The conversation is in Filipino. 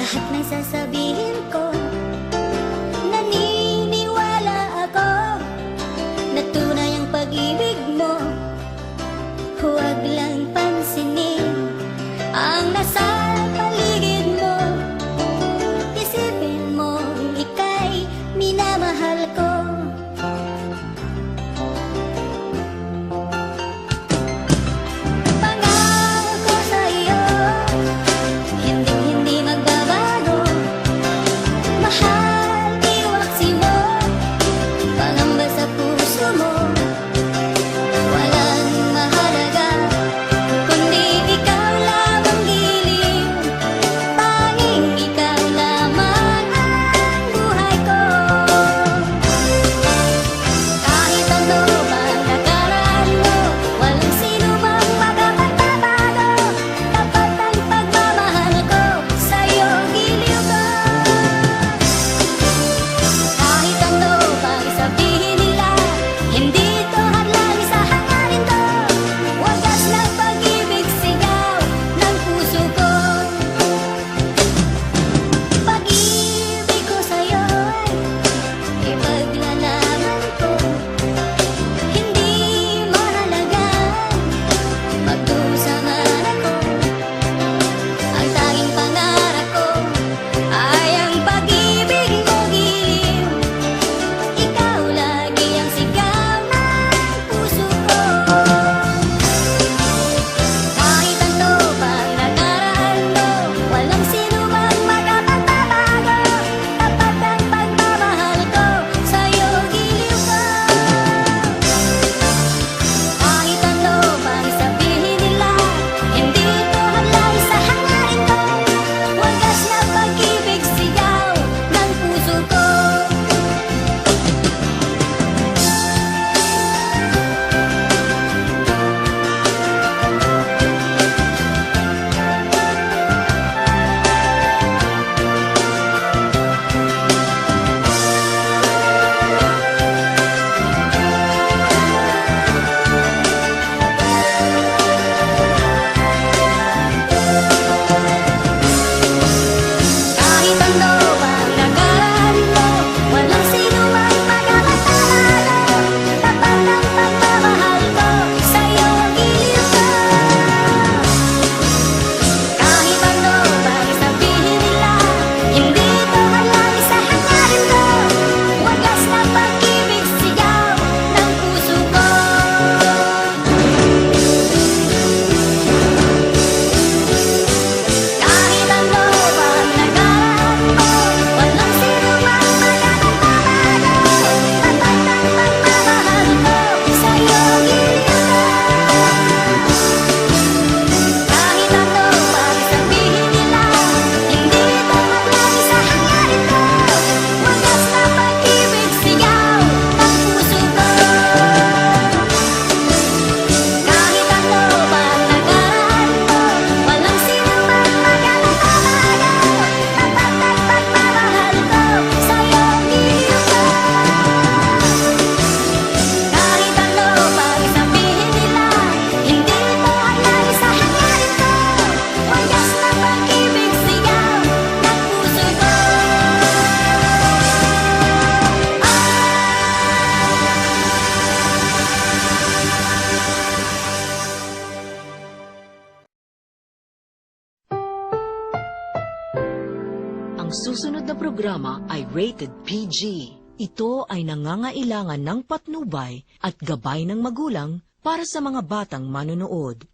lahat ng sasabihin ko. Naniniwala ako na tunay ang pag-ibig mo. Huwag lang pansinin ang nasa paligid mo. Isipin mo ika'y minamahal ko. Pangako sa'yo, hindi magbabago. Mahal, iwaksi mo, pangamba sa puso mo. Walang mahalaga kundi ikaw lamang giliw. Tanging ikaw lamang ang buhay ko. Kahit ano mang nakaraan mo, walang sino mang makapagbabago. Tapat ang pagmamahal ko, sa'yo giliw ko. Kahit ano pang sabihin nila, hindi ito hadlang sa hangarin ko. Wagas ng pag-ibig, sigaw ng puso ko. Pag-ibig ko sa'yo'y ipaglalaban ko. Hindi mahalaga magdusa man ako. Ang tanging pangarap ko ay ang pag-ibig mo giliw. Ikaw lagi ang sigaw ng puso ko. Kahit ano pang nakaraan mo, walang sino mang makapagbabago. Tapat ang pagmamahal ko, sa'yo giliw ko. Kahit ano pang sabihin nila, hindi ito hadlang sa hangarin ko. Wagas na pag-ibig, sigaw ng puso ko. Kahit ano pang nakaraan mo, walang sino mang makapagbabago. Tapat ang pagmamahal ko, sa'yo giliw ko. Kahit ano pang sabihin nila, hindi ito hadlang sa hangarin ko. Wagas na pag-ibig, sigaw ng puso ko. Kahit ano pang nakaraan mo, walang sino mang makapagbabago. Tapat ang pagmamahal ko, sa'yo giliw ko. Kahit ano pang sabihin nila, hindi ito hadlang sa hangarin ko. Wagas na pag-ibig, sigaw ng puso ko. Kahit ano pang nakaraan mo, walang sino mang makapagbabago. Tapat ang pagmamahal ko, sa'yo giliw ko. Kahit ano pang sabihin nila, hindi ito hadlang sa hangarin ko. Wagas na pag-ibig, sigaw ng puso ko. Ang susunod na programa ay rated PG. Ito ay nangangailangan ng patnubay at gabay ng magulang para sa mga batang manonood.